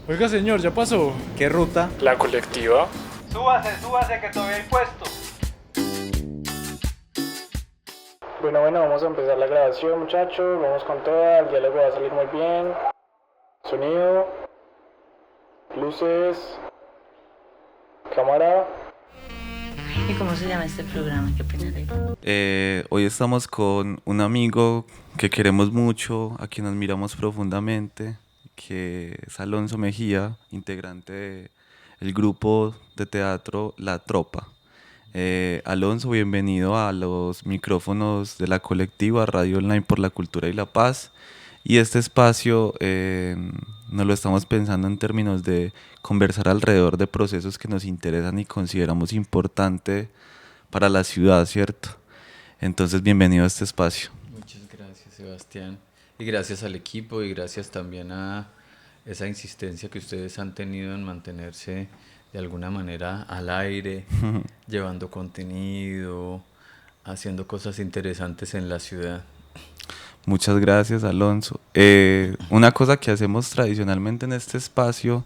Oiga, señor, ¿ya pasó? ¿Qué ruta? La colectiva. Súbase que todavía hay puesto. Bueno, vamos a empezar la grabación, muchachos. Vamos con toda. El diálogo va a salir muy bien. Sonido. Luces. Cámara. ¿Y cómo se llama este programa? Qué pena de... Hoy estamos con un amigo que queremos mucho, a quien admiramos profundamente, que es Alonso Mejía, integrante del grupo de teatro La Tropa. Alonso, bienvenido a los micrófonos de la colectiva Radio Online por la Cultura y la Paz. Y este espacio nos lo estamos pensando en términos de conversar alrededor de procesos que nos interesan y consideramos importante para la ciudad, ¿cierto? Entonces, bienvenido a este espacio. Muchas gracias, Sebastián. Y gracias al equipo y gracias también a esa insistencia que ustedes han tenido en mantenerse de alguna manera al aire, llevando contenido, haciendo cosas interesantes en la ciudad. Muchas gracias, Alonso. Una cosa que hacemos tradicionalmente en este espacio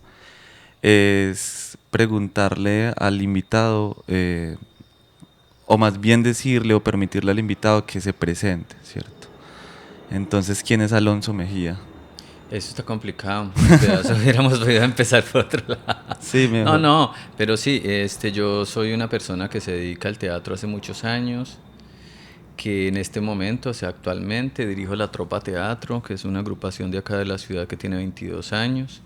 es preguntarle al invitado, o más bien decirle o permitirle al invitado que se presente, ¿cierto? Entonces, ¿quién es Alonso Mejía? Eso está complicado. En pedazo hubiéramos podido empezar por otro lado. Sí, mejor. No, pero sí, yo soy una persona que se dedica al teatro hace muchos años, que en este momento, o sea, actualmente dirijo La Tropa Teatro, que es una agrupación de acá de la ciudad que tiene 22 años.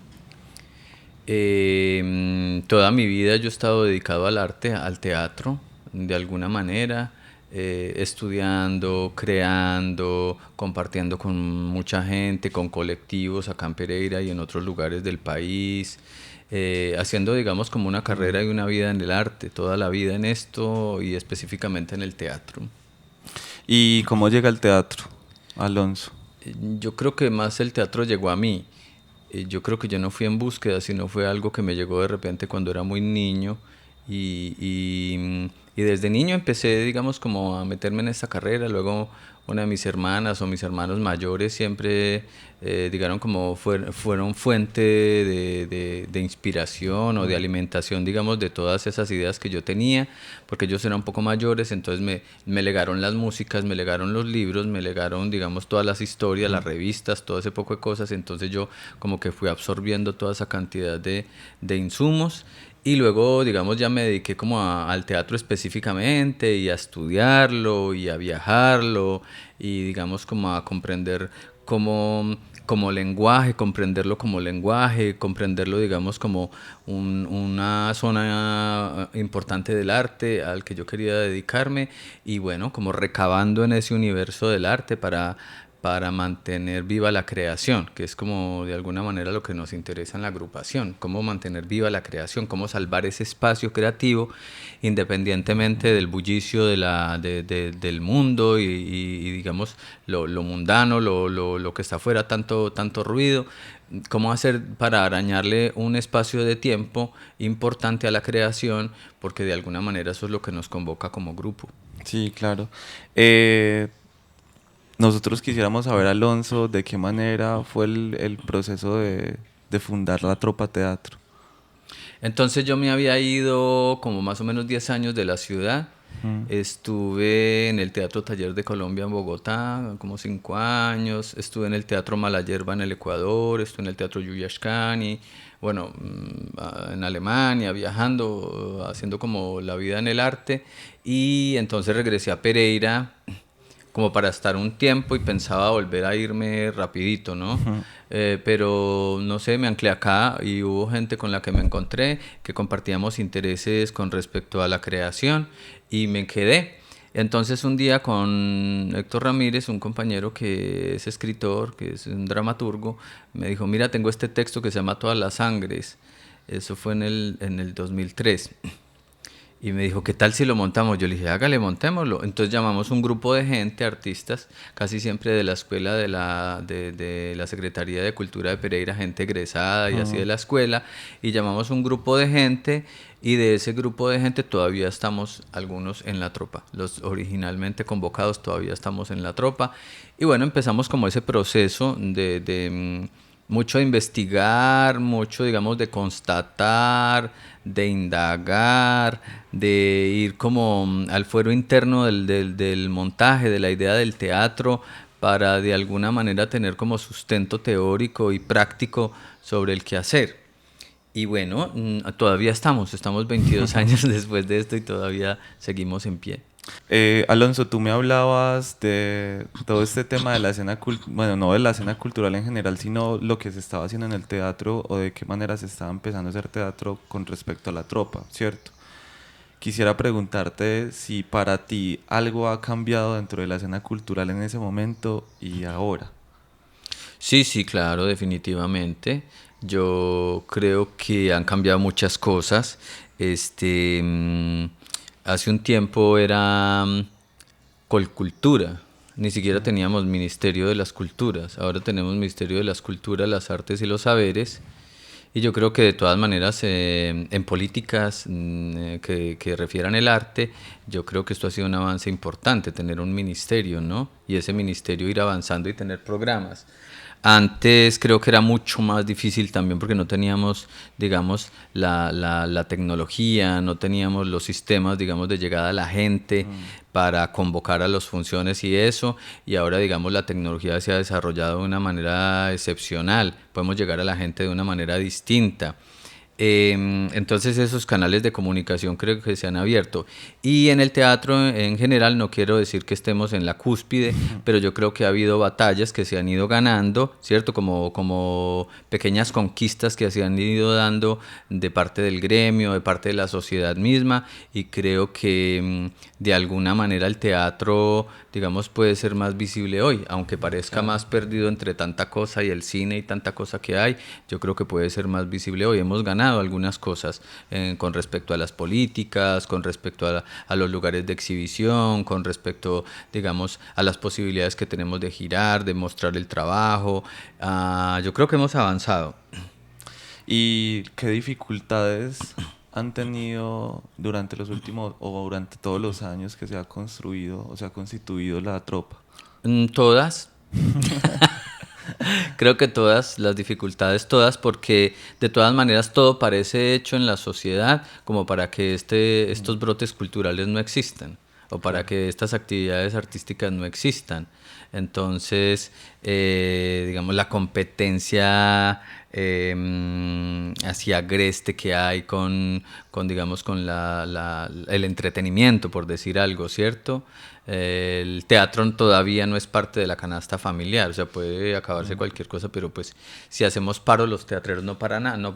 Toda mi vida yo he estado dedicado al arte, al teatro, de alguna manera, estudiando, creando, compartiendo con mucha gente, con colectivos acá en Pereira y en otros lugares del país, haciendo, digamos, como una carrera y una vida en el arte, toda la vida en esto y específicamente en el teatro. ¿Y cómo llega el teatro, Alonso? Yo creo que más el teatro llegó a mí. Yo creo que yo no fui en búsqueda, sino fue algo que me llegó de repente cuando era muy niño y desde niño empecé, digamos, como a meterme en esta carrera. Luego una de mis hermanas o mis hermanos mayores siempre, digamos, como fueron fuente de inspiración o de alimentación, digamos, de todas esas ideas que yo tenía, porque ellos eran un poco mayores, entonces me legaron las músicas, me legaron los libros, me legaron, digamos, todas las historias, las revistas, todo ese poco de cosas. Entonces yo como que fui absorbiendo toda esa cantidad de insumos. Y luego, digamos, ya me dediqué como al teatro específicamente y a estudiarlo y a viajarlo y, digamos, como a comprender como lenguaje, comprenderlo como lenguaje, comprenderlo, digamos, como una zona importante del arte al que yo quería dedicarme y, bueno, como recabando en ese universo del arte para mantener viva la creación, que es como de alguna manera lo que nos interesa en la agrupación, cómo mantener viva la creación, cómo salvar ese espacio creativo independientemente del bullicio del mundo y digamos lo mundano, lo que está afuera, tanto ruido. ¿Cómo hacer para arañarle un espacio de tiempo importante a la creación? Porque de alguna manera eso es lo que nos convoca como grupo. Sí, claro. Nosotros quisiéramos saber, Alonso, de qué manera fue el proceso de fundar la Tropa Teatro. Entonces yo me había ido como más o menos 10 años de la ciudad. Estuve en el Teatro Taller de Colombia en Bogotá, como 5 años. Estuve en el Teatro Malayerba en el Ecuador. Estuve en el Teatro Yuyashkani. Bueno, en Alemania, viajando, haciendo como la vida en el arte. Y entonces regresé a Pereira como para estar un tiempo y pensaba volver a irme rapidito, ¿no? Pero no sé, me anclé acá y hubo gente con la que me encontré que compartíamos intereses con respecto a la creación y me quedé. Entonces un día con Héctor Ramírez, un compañero que es escritor, que es un dramaturgo, me dijo, mira, tengo este texto que se llama Todas las Sangres. Eso fue en el 2003. Y me dijo, ¿qué tal si lo montamos? Yo le dije, hágale, montémoslo. Entonces llamamos un grupo de gente, artistas, casi siempre de la escuela de la Secretaría de Cultura de Pereira, gente egresada y así de la escuela, y llamamos un grupo de gente, y de ese grupo de gente todavía estamos algunos en la tropa. Los originalmente convocados todavía estamos en la tropa. Y bueno, empezamos como ese proceso mucho de investigar, mucho, digamos, de constatar, de indagar, de ir como al fuero interno del montaje, de la idea del teatro, para de alguna manera tener como sustento teórico y práctico sobre el quehacer. Y bueno, todavía estamos 22 años después de esto y todavía seguimos en pie. Alonso, tú me hablabas de todo este tema de la escena bueno, no de la escena cultural en general, sino lo que se estaba haciendo en el teatro o de qué manera se estaba empezando a hacer teatro con respecto a la tropa, ¿cierto? Quisiera preguntarte si para ti algo ha cambiado dentro de la escena cultural en ese momento y ahora. Sí, sí, claro, definitivamente. Yo creo que han cambiado muchas cosas. Hace un tiempo era Colcultura, ni siquiera teníamos Ministerio de las Culturas. Ahora tenemos Ministerio de las Culturas, las Artes y los Saberes. Y yo creo que de todas maneras en políticas que refieran el arte, yo creo que esto ha sido un avance importante, tener un ministerio, ¿no? Y ese ministerio ir avanzando y tener programas. Antes creo que era mucho más difícil también porque no teníamos, digamos, la tecnología, no teníamos los sistemas, digamos, de llegada a la gente para convocar a las funciones y eso. Y ahora, digamos, la tecnología se ha desarrollado de una manera excepcional. Podemos llegar a la gente de una manera distinta. Entonces esos canales de comunicación creo que se han abierto. Y en el teatro en general, no quiero decir que estemos en la cúspide, pero yo creo que ha habido batallas que se han ido ganando, ¿cierto? Como pequeñas conquistas que se han ido dando de parte del gremio, de parte de la sociedad misma, y creo que de alguna manera el teatro, digamos, puede ser más visible hoy, aunque parezca más perdido entre tanta cosa y el cine y tanta cosa que hay, yo creo que puede ser más visible hoy. Hemos ganado algunas cosas con respecto a las políticas, con respecto a los lugares de exhibición, con respecto, digamos, a las posibilidades que tenemos de girar, de mostrar el trabajo. Yo creo que hemos avanzado. ¿Y qué dificultades han tenido durante los últimos o durante todos los años que se ha construido o se ha constituido la tropa? Todas. Creo que todas, las dificultades todas, porque de todas maneras todo parece hecho en la sociedad como para que estos brotes culturales no existan o para que estas actividades artísticas no existan. Entonces, digamos, la competencia así agreste que hay con digamos, con el entretenimiento, por decir algo, ¿cierto? El teatro todavía no es parte de la canasta familiar, o sea, puede acabarse cualquier cosa, pero pues si hacemos paro los teatreros no pasa nada, no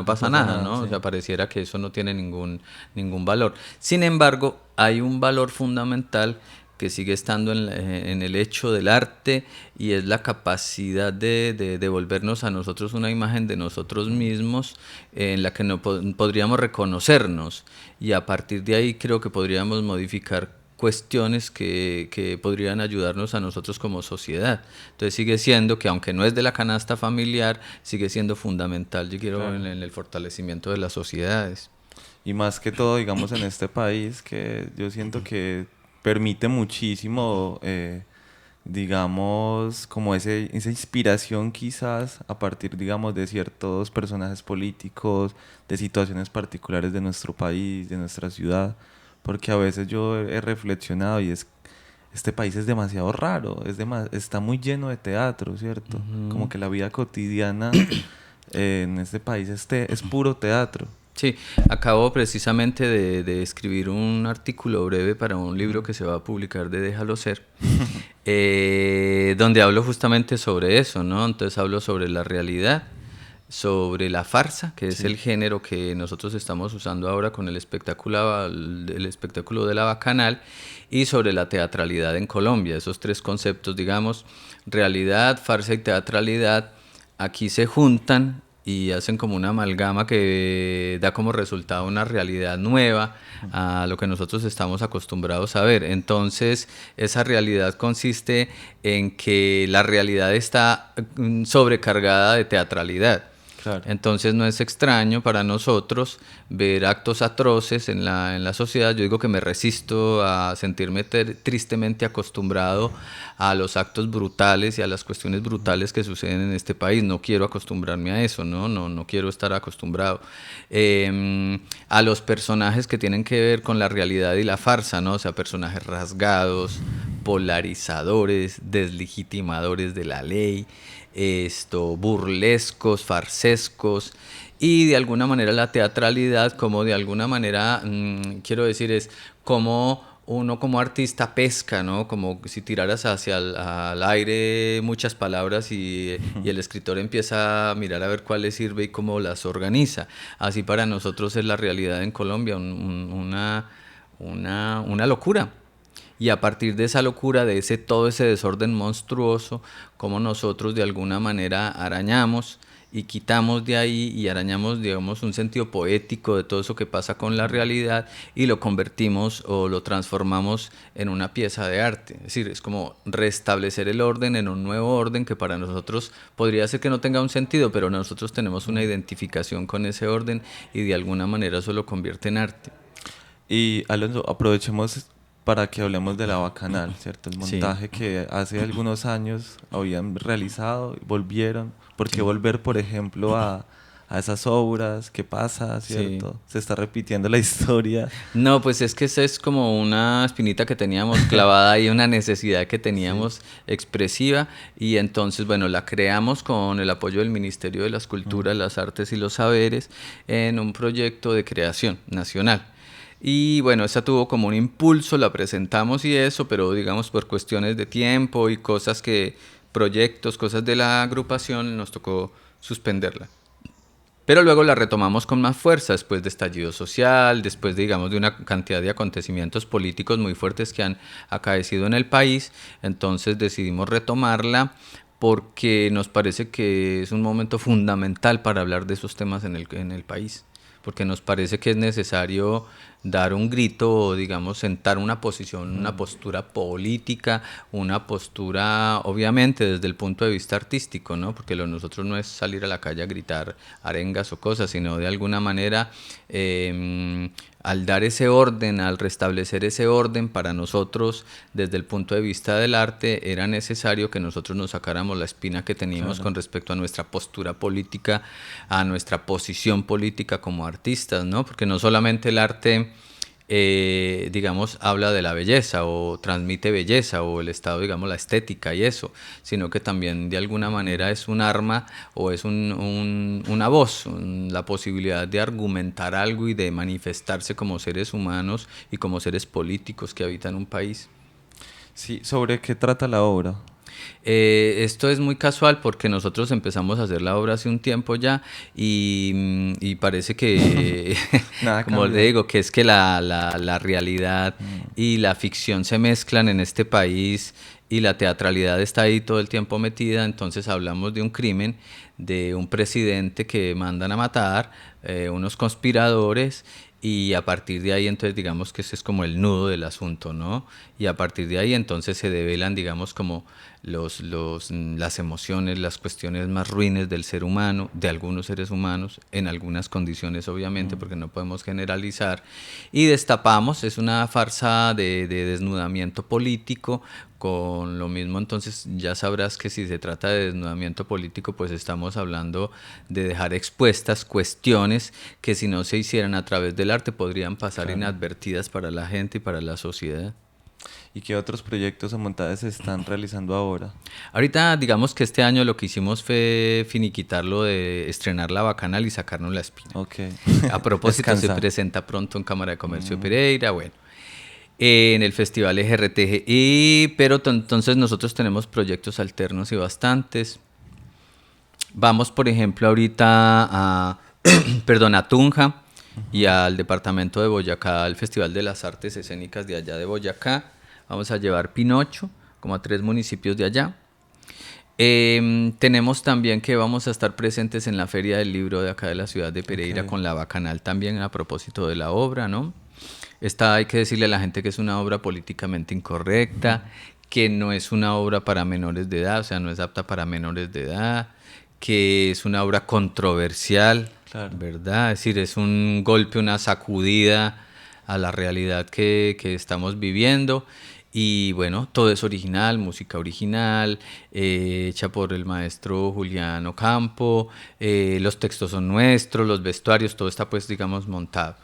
pasa nada, ¿no? Sí. O sea, pareciera que eso no tiene ningún valor. Sin embargo, hay un valor fundamental que sigue estando en el hecho del arte, y es la capacidad de devolvernos a nosotros una imagen de nosotros mismos en la que no podríamos reconocernos, y a partir de ahí creo que podríamos modificar cuestiones que podrían ayudarnos a nosotros como sociedad. Entonces sigue siendo que, aunque no es de la canasta familiar, sigue siendo fundamental, yo quiero, claro, en el fortalecimiento de las sociedades. Y más que todo, digamos, en este país, que yo siento que permite muchísimo, digamos, como esa inspiración quizás a partir, digamos, de ciertos personajes políticos, de situaciones particulares de nuestro país, de nuestra ciudad, porque a veces yo he reflexionado y este país es demasiado raro, está muy lleno de teatro, ¿cierto? Como que la vida cotidiana en este país es puro teatro. Sí, acabo precisamente de escribir un artículo breve para un libro que se va a publicar de Déjalo Ser, donde hablo justamente sobre eso, ¿no? Entonces hablo sobre la realidad, sobre la farsa, que es el género que nosotros estamos usando ahora con el espectáculo de la Bacanal, y sobre la teatralidad en Colombia. Esos tres conceptos, digamos, realidad, farsa y teatralidad, aquí se juntan y hacen como una amalgama que da como resultado una realidad nueva a lo que nosotros estamos acostumbrados a ver. Entonces, esa realidad consiste en que la realidad está sobrecargada de teatralidad. Claro. Entonces no es extraño para nosotros ver actos atroces en la sociedad. Yo digo que me resisto a sentirme tristemente acostumbrado a los actos brutales y a las cuestiones brutales que suceden en este país. No quiero acostumbrarme a eso, no quiero estar acostumbrado. A los personajes que tienen que ver con la realidad y la farsa, ¿no? O sea, personajes rasgados, polarizadores, deslegitimadores de la ley, burlescos, farsescos, y de alguna manera la teatralidad, como de alguna manera, quiero decir, es como uno como artista pesca, ¿no? Como si tiraras hacia al aire muchas palabras y el escritor empieza a mirar a ver cuáles sirve y cómo las organiza. Así para nosotros es la realidad en Colombia, una locura. Y a partir de esa locura, de todo ese desorden monstruoso, como nosotros de alguna manera arañamos y quitamos de ahí y arañamos, digamos, un sentido poético de todo eso que pasa con la realidad y lo convertimos o lo transformamos en una pieza de arte. Es decir, es como restablecer el orden en un nuevo orden que para nosotros podría ser que no tenga un sentido, pero nosotros tenemos una identificación con ese orden y de alguna manera eso lo convierte en arte. Y Alonso, aprovechemos para que hablemos de la Bacanal, ¿cierto? El montaje Sí. que hace algunos años habían realizado, volvieron. ¿Por qué volver, por ejemplo, a esas obras? ¿Qué pasa, cierto? Sí. Se está repitiendo la historia. No, pues es que esa es como una espinita que teníamos clavada ahí, una necesidad que teníamos expresiva, y entonces, bueno, la creamos con el apoyo del Ministerio de las Culturas, las Artes y los Saberes en un proyecto de creación nacional. Y bueno, esa tuvo como un impulso, la presentamos y eso, pero digamos por cuestiones de tiempo y proyectos, cosas de la agrupación, nos tocó suspenderla. Pero luego la retomamos con más fuerza después de estallido social, después de, digamos, de una cantidad de acontecimientos políticos muy fuertes que han acaecido en el país. Entonces decidimos retomarla porque nos parece que es un momento fundamental para hablar de esos temas en el país. Porque nos parece que es necesario dar un grito, o digamos, sentar una posición, una postura política, una postura, obviamente, desde el punto de vista artístico, ¿no? Porque lo de nosotros no es salir a la calle a gritar arengas o cosas, sino de alguna manera, al dar ese orden, al restablecer ese orden, para nosotros, desde el punto de vista del arte, era necesario que nosotros nos sacáramos la espina que teníamos con respecto a nuestra postura política, a nuestra posición política como artistas, ¿no? Porque no solamente el arte, digamos, habla de la belleza o transmite belleza o el estado, digamos, la estética y eso, sino que también de alguna manera es un arma o es una voz, la posibilidad de argumentar algo y de manifestarse como seres humanos y como seres políticos que habitan un país. Sí, ¿sobre qué trata la obra? Esto es muy casual porque nosotros empezamos a hacer la obra hace un tiempo ya y parece que, como le digo, que es que la realidad y la ficción se mezclan en este país y la teatralidad está ahí todo el tiempo metida. Entonces hablamos de un crimen, de un presidente que mandan a matar, unos conspiradores. Y a partir de ahí, entonces, digamos que ese es como el nudo del asunto, ¿no? Y a partir de ahí, entonces, se develan, digamos, como las emociones, las cuestiones más ruines del ser humano, de algunos seres humanos, en algunas condiciones, obviamente, porque no podemos generalizar. Y destapamos, es una farsa de desnudamiento político. Con lo mismo, entonces, ya sabrás que si se trata de desnudamiento político, pues estamos hablando de dejar expuestas cuestiones que si no se hicieran a través del arte podrían pasar inadvertidas para la gente y para la sociedad. ¿Y qué otros proyectos o montajes se están realizando ahora? Ahorita, digamos que este año lo que hicimos fue finiquitarlo de estrenar la Bacanal y sacarnos la espina. Okay. A propósito, se presenta pronto en Cámara de Comercio de Pereira, bueno. En el Festival EGRTG, pero entonces nosotros tenemos proyectos alternos y bastantes. Vamos, por ejemplo, ahorita a Tunja y al departamento de Boyacá, al Festival de las Artes Escénicas de allá de Boyacá. Vamos a llevar Pinocho, como a 3 municipios de allá. Tenemos también que vamos a estar presentes en la Feria del Libro de acá de la ciudad de Pereira, con la Bacanal también, a propósito de la obra, ¿no? Esta hay que decirle a la gente que es una obra políticamente incorrecta, que no es una obra para menores de edad, o sea, no es apta para menores de edad, que es una obra controversial, claro, ¿verdad? Es decir, es un golpe, una sacudida a la realidad que estamos viviendo. Y bueno, todo es original, música original, hecha por el maestro Julián Ocampo, los textos son nuestros, los vestuarios, todo está pues digamos montado.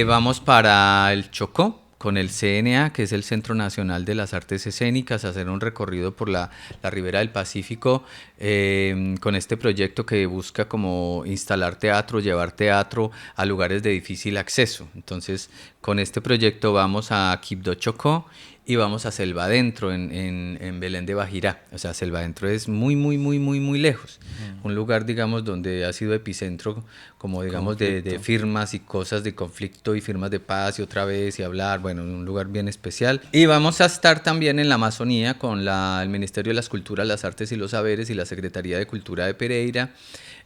Vamos para el Chocó con el CNA, que es el Centro Nacional de las Artes Escénicas, a hacer un recorrido por la ribera del Pacífico con este proyecto que busca como instalar teatro, llevar teatro a lugares de difícil acceso. Entonces, con este proyecto vamos a Quibdó Chocó y vamos a Selva Adentro en Belén de Bajirá. O sea, Selva Adentro es muy lejos. Un lugar, digamos, donde ha sido epicentro, como digamos, de firmas y cosas de conflicto y firmas de paz y otra vez y hablar. Bueno, un lugar bien especial. Y vamos a estar también en la Amazonía con el Ministerio de las Culturas, las Artes y los Saberes y la Secretaría de Cultura de Pereira,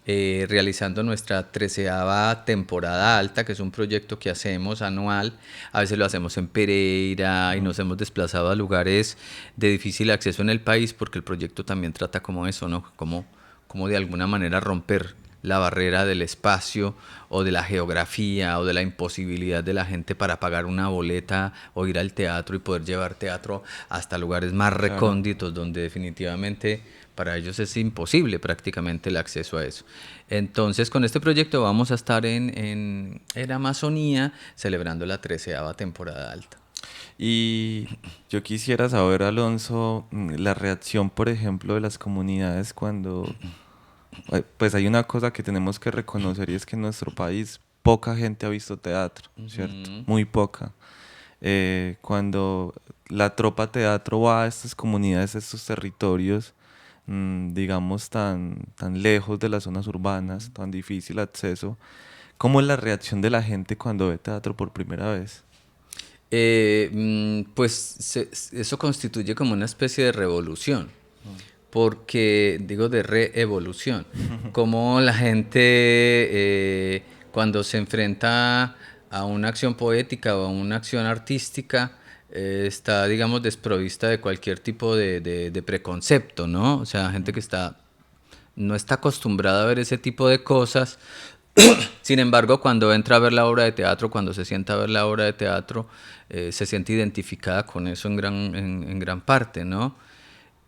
realizando nuestra 13ª temporada alta, que es un proyecto que hacemos anual. A veces lo hacemos en Pereira y nos hemos desplazado a lugares de difícil acceso en el país, porque el proyecto también trata como eso, ¿no? Como de alguna manera romper la barrera del espacio o de la geografía o de la imposibilidad de la gente para pagar una boleta o ir al teatro y poder llevar teatro hasta lugares más recónditos, claro, donde definitivamente para ellos es imposible prácticamente el acceso a eso. Entonces, con este proyecto vamos a estar en Amazonía celebrando la 13ª temporada alta. Y yo quisiera saber, Alonso, la reacción, por ejemplo, de las comunidades cuando... Pues hay una cosa que tenemos que reconocer y es que en nuestro país poca gente ha visto teatro, ¿cierto? Muy poca. Cuando la tropa teatro va a estas comunidades, a estos territorios, digamos tan lejos de las zonas urbanas, tan difícil acceso, ¿cómo es la reacción de la gente cuando ve teatro por primera vez? Pues eso constituye como una especie de revolución, porque digo de reevolución, como la gente cuando se enfrenta a una acción poética o a una acción artística está, digamos, desprovista de cualquier tipo de preconcepto, ¿no? O sea, gente que no está acostumbrada a ver ese tipo de cosas. Sin embargo, cuando entra a ver la obra de teatro, cuando se sienta a ver la obra de teatro, se siente identificada con eso en gran parte, ¿no?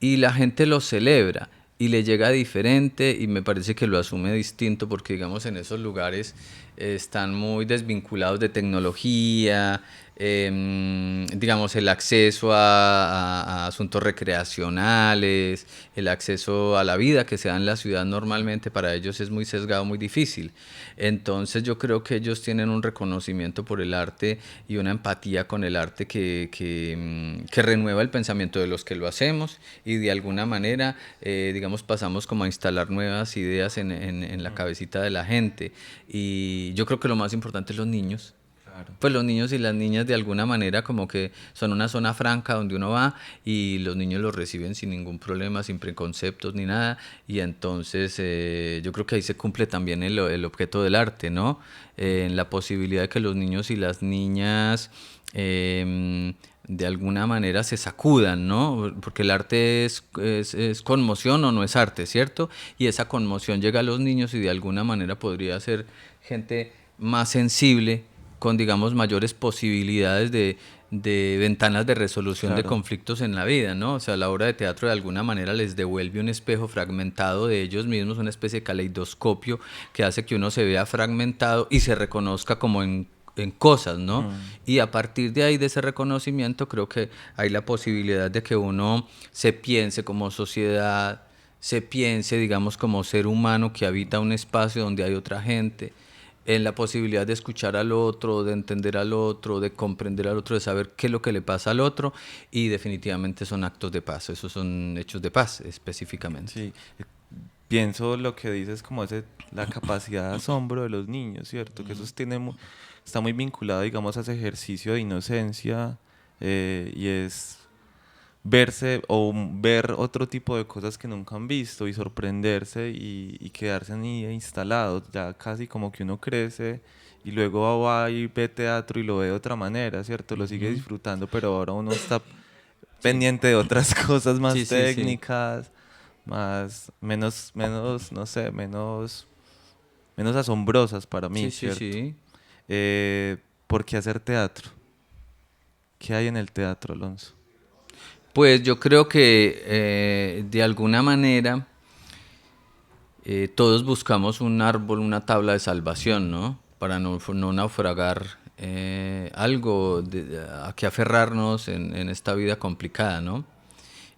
Y la gente lo celebra y le llega diferente y me parece que lo asume distinto porque, digamos, en esos lugares están muy desvinculados de tecnología, digamos, el acceso a asuntos recreacionales, el acceso a la vida que se da en la ciudad normalmente para ellos es muy sesgado, muy difícil. Entonces yo creo que ellos tienen un reconocimiento por el arte y una empatía con el arte que renueva el pensamiento de los que lo hacemos y de alguna manera, digamos, pasamos como a instalar nuevas ideas en la cabecita de la gente. Y yo creo que lo más importante es los niños. Pues los niños y las niñas de alguna manera como que son una zona franca donde uno va y los niños los reciben sin ningún problema, sin preconceptos ni nada, y entonces yo creo que ahí se cumple también el objeto del arte, ¿no? En la posibilidad de que los niños y las niñas de alguna manera se sacudan, ¿no? Porque el arte es conmoción o no es arte, ¿cierto? Y esa conmoción llega a los niños y de alguna manera podría ser gente más sensible, con, digamos, mayores posibilidades de ventanas de resolución, claro, de conflictos en la vida, ¿no? O sea, la obra de teatro de alguna manera les devuelve un espejo fragmentado de ellos mismos, una especie de caleidoscopio que hace que uno se vea fragmentado y se reconozca como en cosas, ¿no? Y a partir de ahí, de ese reconocimiento, creo que hay la posibilidad de que uno se piense como sociedad, se piense, digamos, como ser humano que habita un espacio donde hay otra gente, en la posibilidad de escuchar al otro, de entender al otro, de comprender al otro, de saber qué es lo que le pasa al otro, y definitivamente son actos de paz, esos son hechos de paz específicamente. Sí, pienso lo que dices como la capacidad de asombro de los niños, ¿cierto? Que eso está muy vinculado, digamos, a ese ejercicio de inocencia y es verse o ver otro tipo de cosas que nunca han visto y sorprenderse y quedarse ahí instalados, ya casi como que uno crece y luego va y ve teatro y lo ve de otra manera, ¿cierto? Lo sigue disfrutando, pero ahora uno está pendiente de otras cosas más técnicas, no sé, menos asombrosas para mí, Sí, sí, ¿cierto? sí. ¿Por qué hacer teatro? ¿Qué hay en el teatro, Alonso? Pues yo creo que de alguna manera todos buscamos un árbol, una tabla de salvación, ¿no? Para no naufragar algo a que aferrarnos en esta vida complicada, ¿no?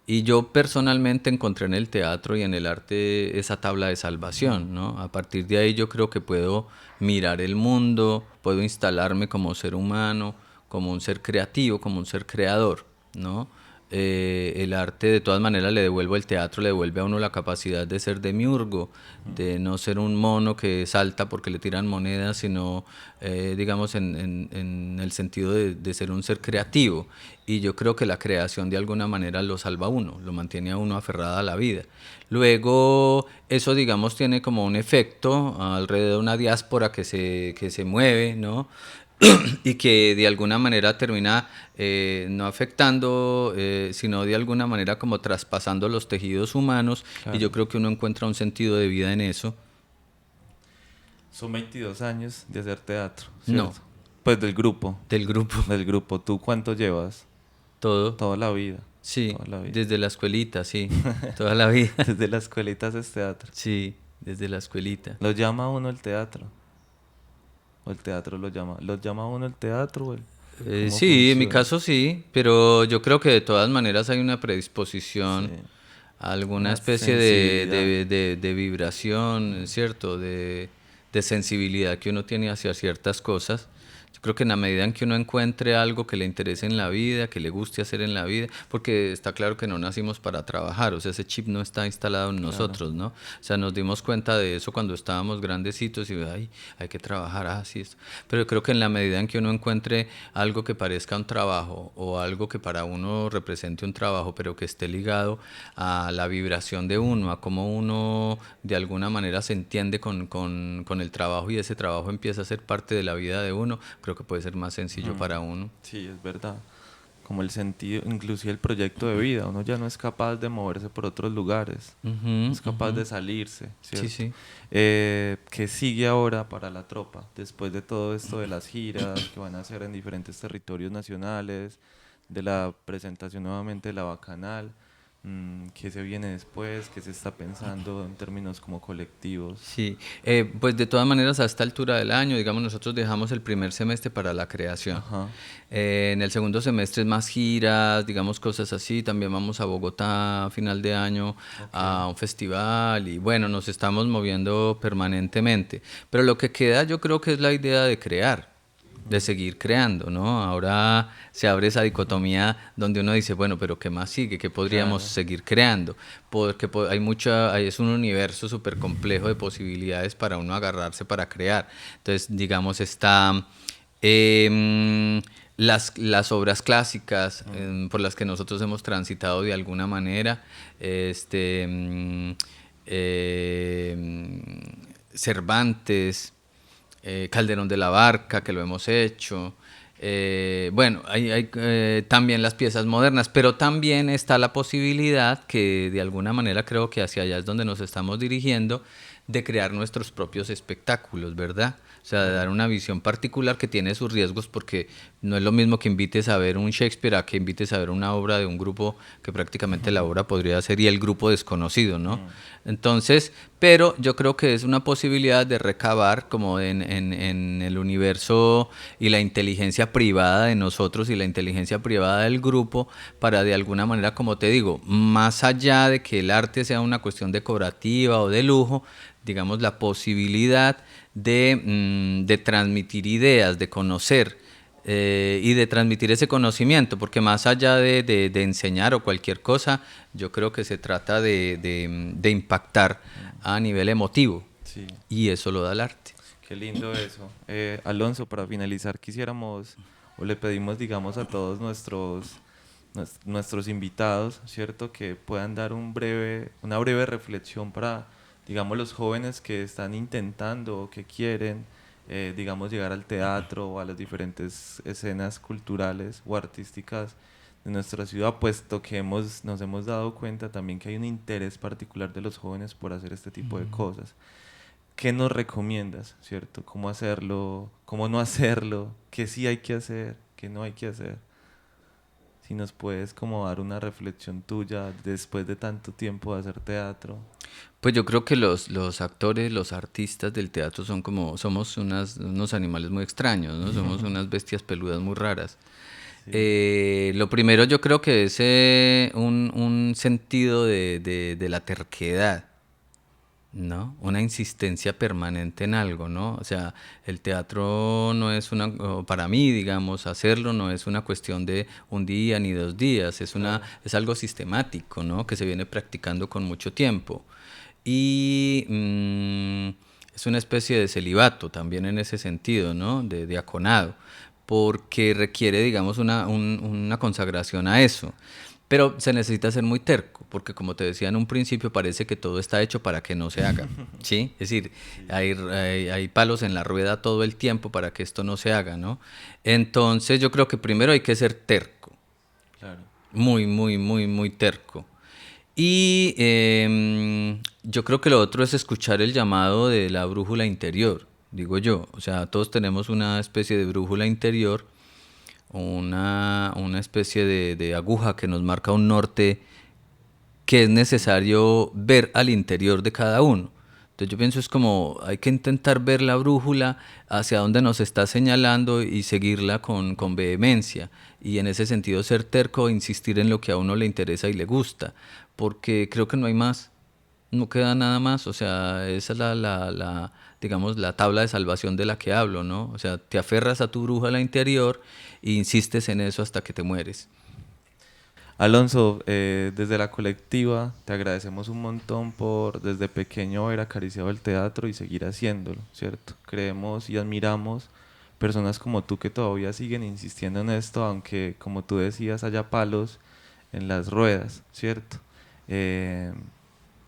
Y yo personalmente encontré en el teatro y en el arte esa tabla de salvación, ¿no? A partir de ahí yo creo que puedo mirar el mundo, puedo instalarme como ser humano, como un ser creativo, como un ser creador, ¿no? El arte de todas maneras le devuelve, el teatro le devuelve a uno la capacidad de ser demiurgo, de no ser un mono que salta porque le tiran monedas, sino digamos en el sentido de ser un ser creativo. Y yo creo que la creación de alguna manera lo salva a uno, lo mantiene a uno aferrado a la vida. Luego eso digamos tiene como un efecto alrededor de una diáspora que se mueve, ¿no? Y que de alguna manera termina no afectando, sino de alguna manera como traspasando los tejidos humanos. Claro. Y yo creo que uno encuentra un sentido de vida en eso. Son 22 años de hacer teatro, No, ¿cierto? Pues del grupo. del grupo, Del grupo. ¿Tú cuánto llevas? todo. Toda la vida. Sí, Toda la vida. desde la escuelita, sí, toda la vida. Desde la escuelita haces teatro. Sí, desde la escuelita. ¿Lo llama a uno el teatro? ¿O el teatro lo llama? ¿Lo llama a uno el teatro? ¿Cómo Sí, en mi funciona? caso sí, pero yo creo que de todas maneras hay una predisposición Sí. a alguna Una especie sensibilidad. de vibración, ¿cierto? De sensibilidad que uno tiene hacia ciertas cosas. Yo creo que en la medida en que uno encuentre algo que le interese en la vida, que le guste hacer en la vida, porque está claro que no nacimos para trabajar, o sea, ese chip no está instalado en nosotros, ¿no? O sea, nos dimos cuenta de eso cuando estábamos grandecitos y, ay, hay que trabajar, así es. Pero yo creo que en la medida en que uno encuentre algo que parezca un trabajo o algo que para uno represente un trabajo, pero que esté ligado a la vibración de uno, a cómo uno de alguna manera se entiende con el trabajo y ese trabajo empieza a ser parte de la vida de uno, creo que puede ser más sencillo para uno. Sí, es verdad. Como el sentido, inclusive el proyecto de vida. Uno ya no es capaz de moverse por otros lugares. No es capaz de salirse, ¿cierto? Sí, sí. ¿Qué sigue ahora para la tropa? Después de todo esto de las giras que van a hacer en diferentes territorios nacionales, de la presentación nuevamente de la Bacanal, ¿qué se viene después? ¿Qué se está pensando en términos como colectivos? Sí, pues de todas maneras a esta altura del año, digamos, nosotros dejamos el primer semestre para la creación. Ajá. En el segundo semestre es más giras, digamos, cosas así. También vamos a Bogotá a final de año a un festival y bueno, nos estamos moviendo permanentemente. Pero lo que queda yo creo que es la idea de crear, de seguir creando, ¿no? Ahora se abre esa dicotomía donde uno dice, bueno, pero ¿qué más sigue? ¿Qué podríamos Claro. seguir creando? Porque es un universo súper complejo de posibilidades para uno agarrarse para crear. Entonces, digamos, está las obras clásicas por las que nosotros hemos transitado de alguna manera, Cervantes, Calderón de la Barca, que lo hemos hecho. Bueno, hay también las piezas modernas, pero también está la posibilidad, que de alguna manera creo que hacia allá es donde nos estamos dirigiendo, de crear nuestros propios espectáculos, ¿verdad? O sea, de dar una visión particular que tiene sus riesgos, porque no es lo mismo que invites a ver un Shakespeare a que invites a ver una obra de un grupo que prácticamente la obra podría ser y el grupo desconocido, ¿no? Entonces, pero yo creo que es una posibilidad de recabar como en el universo y la inteligencia privada de nosotros y la inteligencia privada del grupo para de alguna manera, como te digo, más allá de que el arte sea una cuestión decorativa o de lujo, digamos, la posibilidad de transmitir ideas, de conocer y de transmitir ese conocimiento, porque más allá de enseñar o cualquier cosa, yo creo que se trata de impactar a nivel emotivo, Sí. y eso lo da el arte. Qué lindo eso. Alonso, para finalizar, quisiéramos o le pedimos, digamos, a todos nuestros invitados, ¿cierto? Que puedan dar una breve reflexión para, digamos, los jóvenes que están intentando o que quieren, digamos, llegar al teatro o a las diferentes escenas culturales o artísticas nuestra ciudad, puesto que nos hemos dado cuenta también que hay un interés particular de los jóvenes por hacer este tipo de cosas. ¿Qué nos recomiendas, cierto? ¿Cómo hacerlo? ¿Cómo no hacerlo? ¿Qué sí hay que hacer? ¿Qué no hay que hacer? Si nos puedes como dar una reflexión tuya después de tanto tiempo de hacer teatro. Pues yo creo que los actores, los artistas del teatro somos unos animales muy extraños, ¿no? Somos unas bestias peludas muy raras. Sí. Lo primero yo creo que es un sentido de la terquedad, ¿no? Una insistencia permanente en algo, ¿no? O sea, el teatro no es para mí, digamos, hacerlo no es una cuestión de un día ni 2 días, es algo sistemático, ¿no? Que se viene practicando con mucho tiempo. Y es una especie de celibato también en ese sentido, ¿no? De diaconado, porque requiere, digamos, una consagración a eso. Pero se necesita ser muy terco, porque como te decía en un principio, parece que todo está hecho para que no se haga, ¿sí? Es decir, hay palos en la rueda todo el tiempo para que esto no se haga, ¿no? Entonces yo creo que primero hay que ser terco. Claro. Muy, muy, muy, muy terco. Y yo creo que lo otro es escuchar el llamado de la brújula interior, digo yo. O sea, todos tenemos una especie de brújula interior, una especie de aguja que nos marca un norte que es necesario ver al interior de cada uno. Entonces yo pienso es como hay que intentar ver la brújula hacia dónde nos está señalando y seguirla con vehemencia. Y en ese sentido ser terco, insistir en lo que a uno le interesa y le gusta. Porque creo que no hay más, no queda nada más. O sea, esa es digamos, la tabla de salvación de la que hablo, ¿no? O sea, te aferras a tu brújula interior e insistes en eso hasta que te mueres. Alonso, desde la colectiva te agradecemos un montón por desde pequeño haber acariciado el teatro y seguir haciéndolo, ¿cierto? Creemos y admiramos personas como tú que todavía siguen insistiendo en esto, aunque como tú decías haya palos en las ruedas, ¿cierto?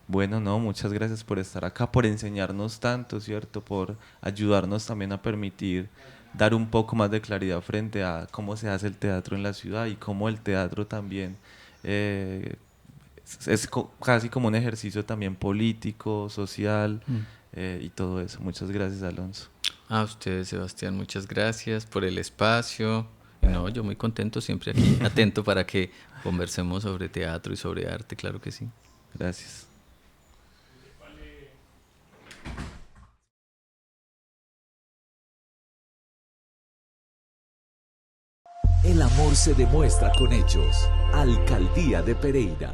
Bueno, no, muchas gracias por estar acá, por enseñarnos tanto, ¿cierto? Por ayudarnos también a permitir dar un poco más de claridad frente a cómo se hace el teatro en la ciudad y cómo el teatro también es casi como un ejercicio también político, social y todo eso. Muchas gracias, Alonso. A ustedes, Sebastián, muchas gracias por el espacio. No, yo muy contento, siempre aquí, atento para que conversemos sobre teatro y sobre arte, claro que sí. Gracias. El amor se demuestra con hechos. Alcaldía de Pereira.